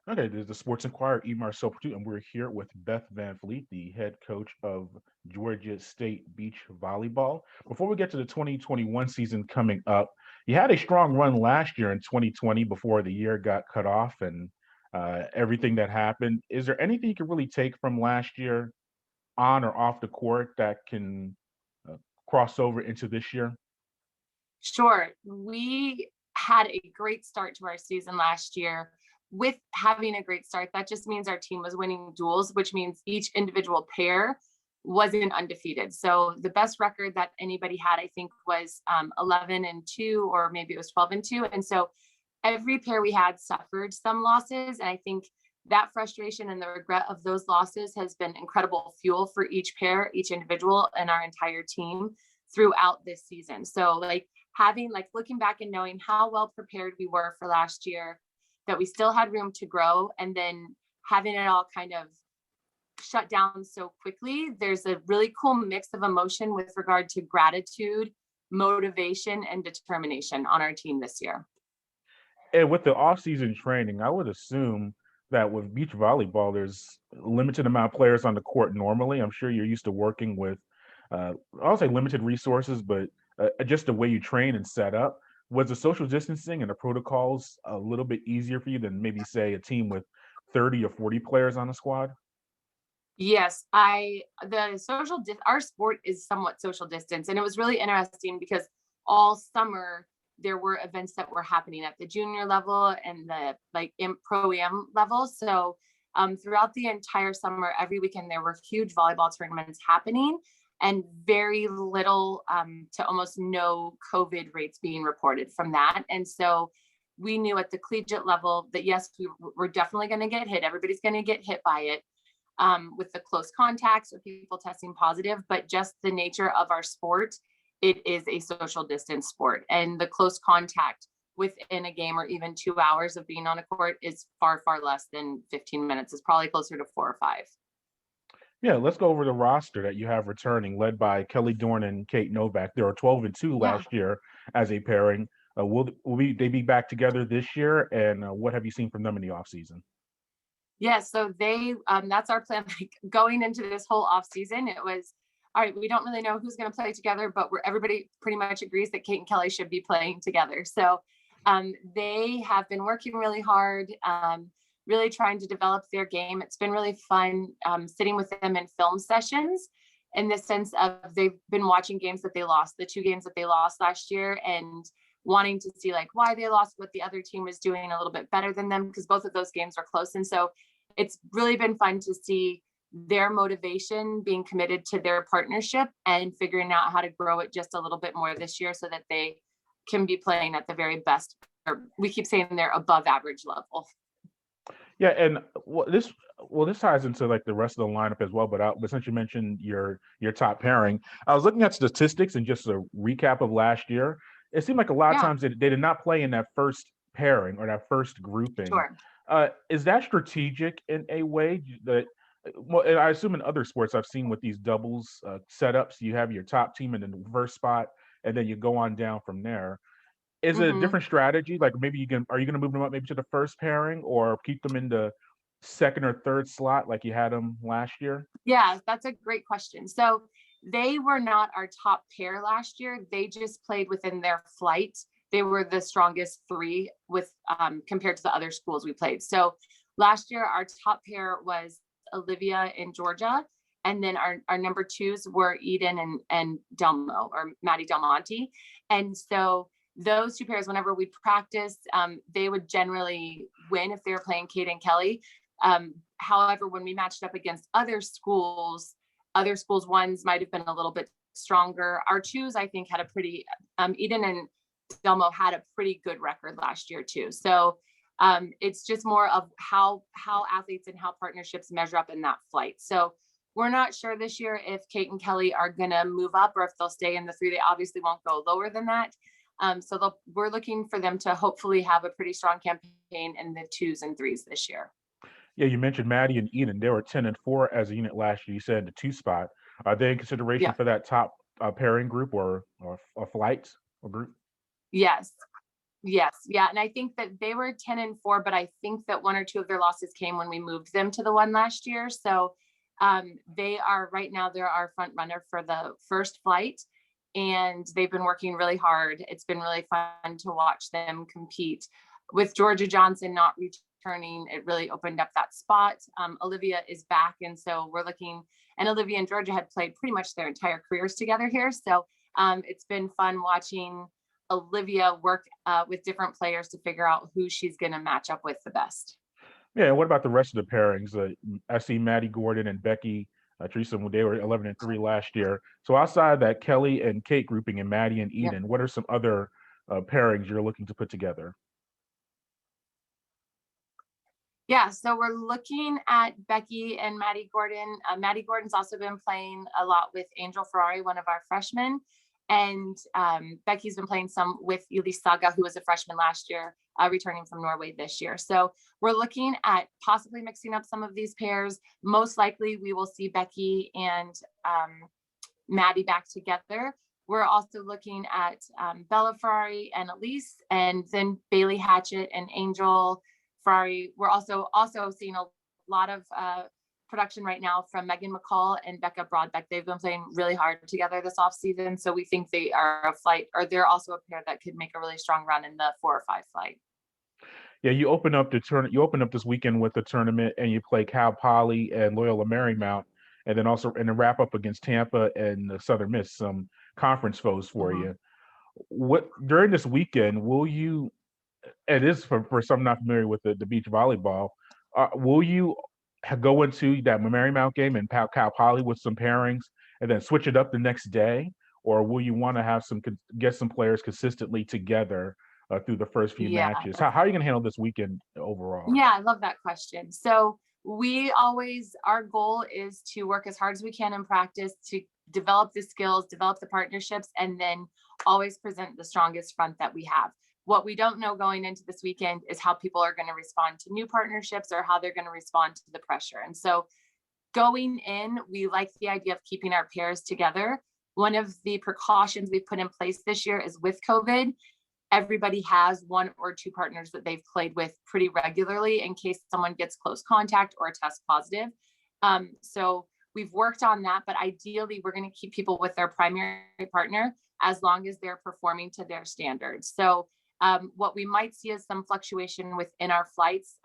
Okay, this is the Sports Inquirer, Marcel Pursuit, and we're here with Beth Van Fleet, the head coach of Georgia State Beach Volleyball. Before we get to the 2021 season coming up, you had a strong run last year in 2020 before the year got cut off and everything that happened. Is there anything you can really take from last year on or off the court that can uh, cross over into this year? Sure. We had a great start to our season last year. With having a great start, that just means our team was winning duels, which means each individual pair wasn't undefeated. So the best record that anybody had, I think, was 11-2, or maybe it was 12-2. And so every pair we had suffered some losses. And I think that frustration and the regret of those losses has been incredible fuel for each pair, each individual, and our entire team throughout this season. So looking back and knowing how well prepared we were for last year, that we still had room to grow, and then having it all kind of shut down so quickly, there's a really cool mix of emotion with regard to gratitude, motivation, and determination on our team this year. And with the off-season training, I would assume that with beach volleyball, there's a limited amount of players on the court normally. I'm sure you're used to working with, I'll say limited resources, but just the way you train and set up. Was the social distancing and the protocols a little bit easier for you than maybe say a team with 30 or 40 players on the squad? Yes, our sport is somewhat social distance, and it was really interesting because all summer there were events that were happening at the junior level and the pro am level. So throughout the entire summer, every weekend there were huge volleyball tournaments happening, and very little to almost no COVID rates being reported from that. And so we knew at the collegiate level that yes, we're definitely going to get hit. Everybody's going to get hit by it, with the close contacts or people testing positive, but just the nature of our sport, it is a social distance sport. And the close contact within a game or even 2 hours of being on a court is far, far less than 15 minutes. It's probably closer to 4 or 5. Yeah, let's go over the roster that you have returning, led by Kelly Dorn and Kate Novak. They were 12-2 Yeah. last year as a pairing. Will they be back together this year? And what have you seen from them in the offseason? Yeah, so that's our plan. Like going into this whole off season, it was all right. We don't really know who's going to play together, but everybody pretty much agrees that Kate and Kelly should be playing together. So they have been working really hard, really trying to develop their game. It's been really fun sitting with them in film sessions, in the sense of they've been watching games that they lost, the two games that they lost last year, and wanting to see like why they lost, what the other team was doing a little bit better than them, because both of those games are close. And so it's really been fun to see their motivation, being committed to their partnership and figuring out how to grow it just a little bit more this year so that they can be playing at the very best, or we keep saying they're above average level. Yeah, and this ties into like the rest of the lineup as well. But since you mentioned your top pairing, I was looking at statistics and just a recap of last year. It seemed like a lot of Yeah, times they did not play in that first pairing or that first grouping. sure. Is that strategic in a way that? Well, and I assume in other sports I've seen with these doubles setups, you have your top team in the first spot, and then you go on down from there. Is it a Hmm. different strategy? Like maybe are you gonna move them up maybe to the first pairing or keep them in the second or third slot like you had them last year? Yeah, that's a great question. So they were not our top pair last year. They just played within their flight. They were the strongest three with compared to the other schools we played. So last year, our top pair was Olivia in Georgia. And then our number twos were Eden and Delmo, or Maddie Delmonte. And so those two pairs, whenever we practiced, they would generally win if they were playing Kate and Kelly. However, when we matched up against other schools ones might have been a little bit stronger. Our twos, I think, had a pretty Eden and Delmo had a pretty good record last year too. So it's just more of how athletes and how partnerships measure up in that flight. So we're not sure this year if Kate and Kelly are going to move up or if they'll stay in the three. They obviously won't go lower than that. So we're looking for them to hopefully have a pretty strong campaign in the twos and threes this year. Yeah, you mentioned Maddie and Eden. They were 10-4 as a unit last year. You said the two spot. Are they in consideration Yeah. for that top pairing group or flight or group? Yes. Yes. Yeah. And I think that they were 10-4, but I think that one or two of their losses came when we moved them to the one last year. So they are right now, they're our front runner for the first flight. And they've been working really hard. It's been really fun to watch them compete. With Georgia Johnson not returning, it really opened up that spot. Olivia is back. And so we're looking, and Olivia and Georgia had played pretty much their entire careers together here. So it's been fun watching Olivia work with different players to figure out who she's going to match up with the best. Yeah, and what about the rest of the pairings? I see Maddie Gordon and Becky Treshem, they were 11-3 last year. So outside that Kelly and Kate grouping and Maddie and Eden, Yep. what are some other pairings you're looking to put together? Yeah, so we're looking at Becky and Maddie Gordon. Maddie Gordon's also been playing a lot with Angel Ferrari, one of our freshmen. And Becky's been playing some with Elise Saga, who was a freshman last year, returning from Norway this year. So we're looking at possibly mixing up some of these pairs. Most likely we will see Becky and Maddie back together. We're also looking at Bella Ferrari and Elise, and then Bailey Hatchett and Angel Ferrari. We're also seeing a lot of production right now from Megan McCall and Becca Broadbeck. They've been playing really hard together this offseason. So we think they are a flight, or they're also a pair that could make a really strong run in the 4 or 5 flight. Yeah, you open up this weekend with the tournament, and you play Cal Poly and Loyola Marymount, and then also in the wrap up against Tampa and the Southern Miss, some conference foes for you. What during this weekend will you? It is for some not familiar with the beach volleyball. Will you go into that Marymount game and Cal Poly with some pairings, and then switch it up the next day, or will you want to have get some players consistently together through the first few matches? How are you going to handle this weekend overall? Yeah, I love that question. So our goal is to work as hard as we can in practice to develop the skills, develop the partnerships, and then always present the strongest front that we have. What we don't know going into this weekend is how people are going to respond to new partnerships or how they're going to respond to the pressure. And so going in, we like the idea of keeping our pairs together. One of the precautions we've put in place this year is with COVID, everybody has 1 or 2 partners that they've played with pretty regularly in case someone gets close contact or tests positive. So we've worked on that, but ideally we're going to keep people with their primary partner as long as they're performing to their standards. So what we might see is some fluctuation within our flights,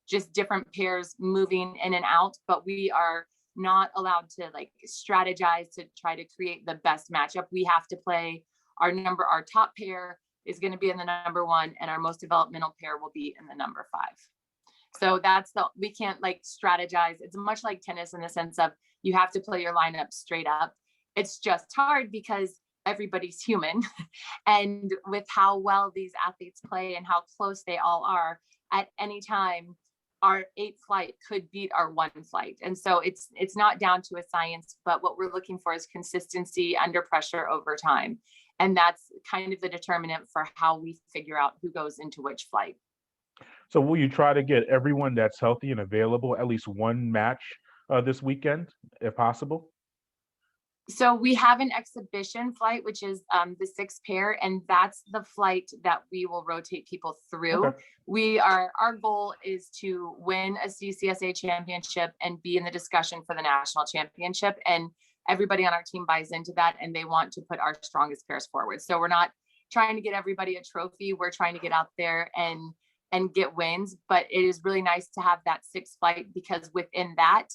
just different pairs moving in and out, but we are not allowed to strategize to try to create the best matchup. We have to play our top pair is going to be in the number 1, and our most developmental pair will be in the number 5. So we can't strategize. It's much like tennis in the sense of you have to play your lineup straight up. It's just hard because everybody's human. And with how well these athletes play and how close they all are, at any time, our 8th flight could beat our 1 flight. And so it's not down to a science, but what we're looking for is consistency under pressure over time. And that's kind of the determinant for how we figure out who goes into which flight. So will you try to get everyone that's healthy and available at least 1 match this weekend, if possible? So we have an exhibition flight, which is the 6th pair, and that's the flight that we will rotate people through. Okay. Our goal is to win a CCSA championship and be in the discussion for the national championship. And everybody on our team buys into that, and they want to put our strongest pairs forward. So we're not trying to get everybody a trophy. We're trying to get out there and get wins. But it is really nice to have that 6th flight, because within that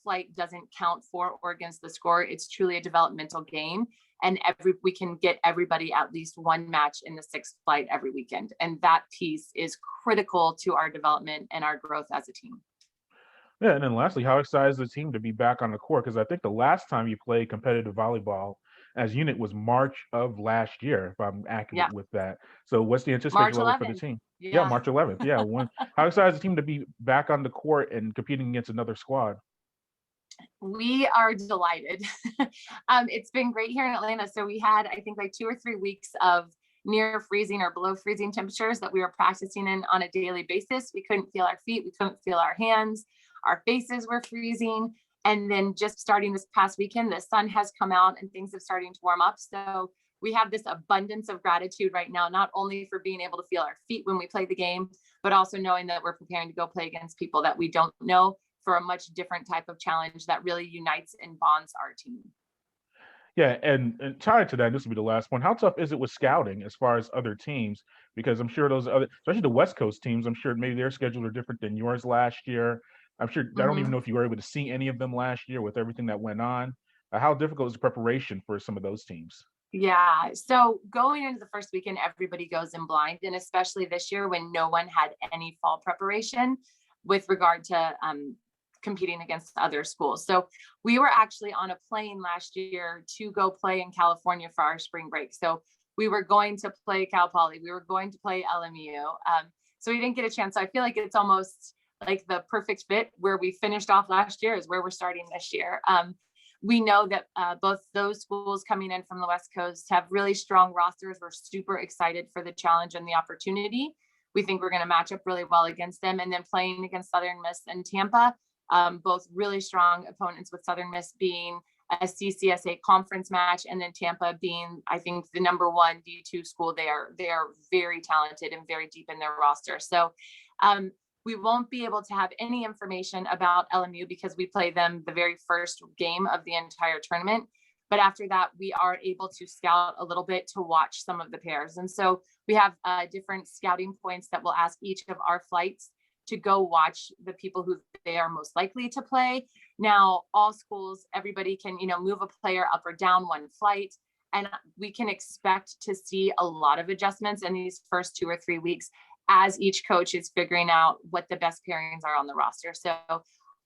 flight doesn't count for or against the score. It's truly a developmental game. And we can get everybody at least 1 match in the 6th flight every weekend. And that piece is critical to our development and our growth as a team. Yeah, and then lastly, how excited is the team to be back on the court? Because I think the last time you played competitive volleyball as unit was March of last year, if I'm accurate with that. So what's the anticipation level for the team? Yeah, March 11th. Yeah. How excited is the team to be back on the court and competing against another squad? We are delighted. It's been great here in Atlanta. So we had, I think, 2 or 3 weeks of near freezing or below freezing temperatures that we were practicing in on a daily basis. We couldn't feel our feet. We couldn't feel our hands. Our faces were freezing. And then just starting this past weekend, the sun has come out and things are starting to warm up. So we have this abundance of gratitude right now, not only for being able to feel our feet when we play the game, but also knowing that we're preparing to go play against people that we don't know for a much different type of challenge that really unites and bonds our team. Yeah, and tied to that, this will be the last one. How tough is it with scouting as far as other teams? Because I'm sure those other, especially the West Coast teams, I'm sure maybe their schedules are different than yours last year. I'm sure I don't even know if you were able to see any of them last year with everything that went on. How difficult is the preparation for some of those teams? Yeah. So going into the first weekend, everybody goes in blind. And especially this year when no one had any fall preparation with regard to competing against other schools. So we were actually on a plane last year to go play in California for our spring break. So we were going to play Cal Poly. We were going to play LMU. So we didn't get a chance. So I feel like it's almost like the perfect fit. Where we finished off last year is where we're starting this year. We know that both those schools coming in from the West Coast have really strong rosters. We're super excited for the challenge and the opportunity. We think we're going to match up really well against them. And then playing against Southern Miss and Tampa, both really strong opponents, with Southern Miss being a CCSA conference match, and then Tampa being, I think, the number one D2 school. They are very talented and very deep in their roster. So we won't be able to have any information about LMU because we play them the very first game of the entire tournament. But after that, we are able to scout a little bit to watch some of the pairs. And so we have different scouting points that will ask each of our flights to go watch the people who they are most likely to play. Now, all schools, everybody can, move a player up or down one flight. And we can expect to see a lot of adjustments in these first 2 or 3 weeks as each coach is figuring out what the best pairings are on the roster. So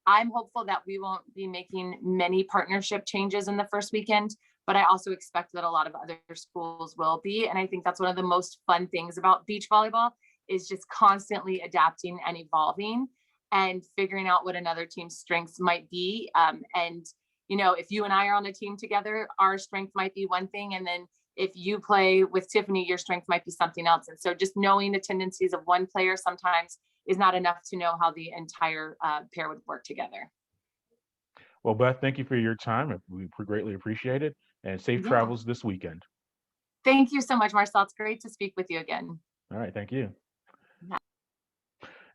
I'm hopeful that we won't be making many partnership changes in the first weekend, but I also expect that a lot of other schools will be. And I think that's one of the most fun things about beach volleyball, is just constantly adapting and evolving and figuring out what another team's strengths might be. And, if you and I are on a team together, our strength might be one thing. And then if you play with Tiffany, your strength might be something else. And so just knowing the tendencies of one player sometimes is not enough to know how the entire pair would work together. Well, Beth, thank you for your time. We greatly appreciate it, and safe travels this weekend. Thank you so much, Marcel. It's great to speak with you again. All right, thank you.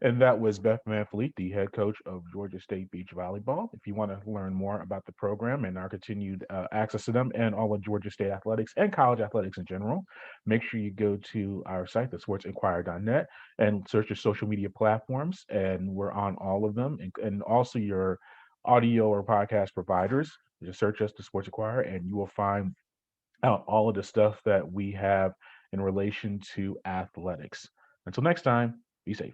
And that was Beth Van Fleet, the head coach of Georgia State Beach Volleyball. If you want to learn more about the program and our continued access to them and all of Georgia State athletics and college athletics in general, make sure you go to our site, the sportsinquirer.net, and search your social media platforms. And we're on all of them, and also your audio or podcast providers. Just search us, the Sports Inquirer, and you will find out all of the stuff that we have in relation to athletics. Until next time, be safe.